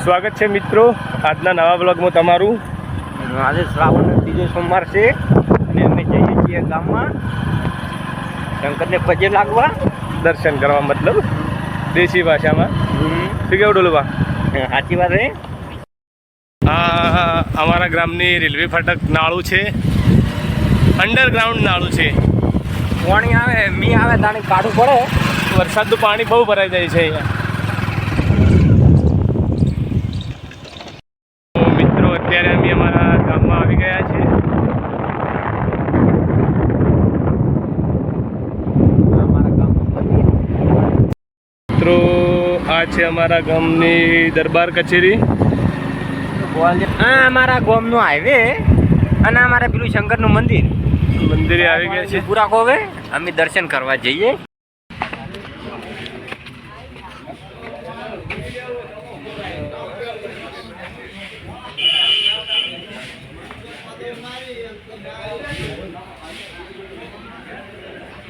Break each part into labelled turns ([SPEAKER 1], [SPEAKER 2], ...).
[SPEAKER 1] સ્વાગત છે મિત્રો આજના નવા બ્લોગમાં તમારું।
[SPEAKER 2] આજે શ્રાવણનો ત્રીજો સોમવાર છે અને અમે જઈએ છીએ ગામમાં શંકરને પગે લાગવા,
[SPEAKER 1] દર્શન કરવા, મતલબ દેશી ભાષામાં શું કેવું ડોલુબા?
[SPEAKER 2] સાચી વાત છે।
[SPEAKER 1] આ અમારા ગ્રામની રેલવે ફાટક નાળું છે, અંડરગ્રાઉન્ડ નાળું છે।
[SPEAKER 2] પાણી આવે મી આવે તાણે કાઢવું પડે,
[SPEAKER 1] વરસાદનું પાણી બહુ ભરાઈ જાય છે અહીંયા। તો મિત્રો અત્યારે અમે અમારા ગામમાં આવી ગયા છે।
[SPEAKER 2] અમારા ગામમાં
[SPEAKER 1] મિત્રો આ છે અમારા ગામની દરબાર કચેરી।
[SPEAKER 2] હા, અમારા ગામનો હાઈવે અને અમારે પેલું શંકરનું
[SPEAKER 1] મંદિરે આવી ગયા છે।
[SPEAKER 2] પૂરા કોવે અમે દર્શન કરવા જઈએ।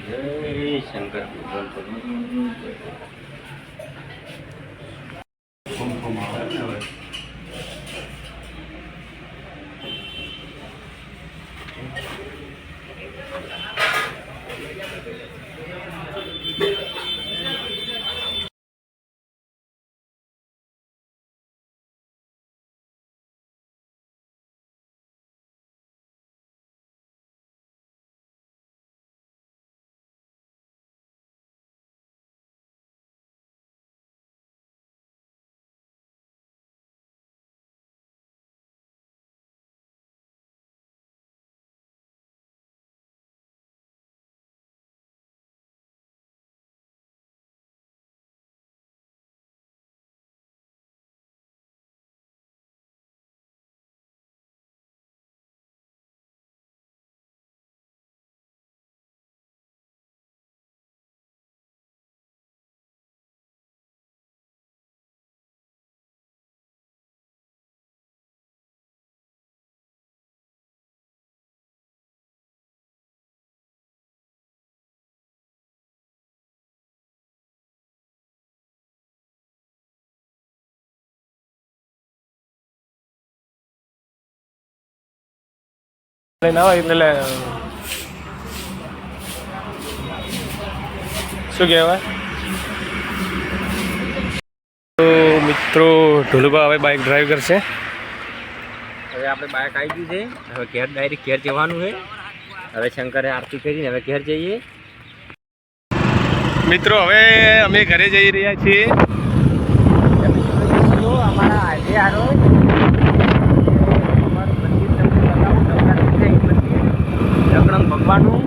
[SPEAKER 2] જય શંકર ભગવાન।
[SPEAKER 1] એટલે શું કહેવાય? તો મિત્રો ઢોલુબા હવે બાઇક ડ્રાઈવ કરશે।
[SPEAKER 2] હવે આપણે બાઇક આવી ગયું છે, હવે ઘેર ડાયરેક્ટ ઘેર જવાનું છે। હવે શંકરે આરતી કરીને હવે ઘેર જઈએ।
[SPEAKER 1] મિત્રો હવે અમે ઘરે જઈ રહ્યા છીએ।
[SPEAKER 2] અમારા હાઈવે આરો ભગવાનનું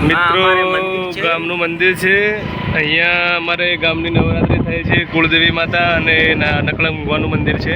[SPEAKER 1] મિત્રો ગામનું મંદિર છે। અહીંયા અમારે ગામની નવરાત્રિ થાય છે, કુળદેવી માતા અને નકળંગ ભગવાનનું મંદિર છે।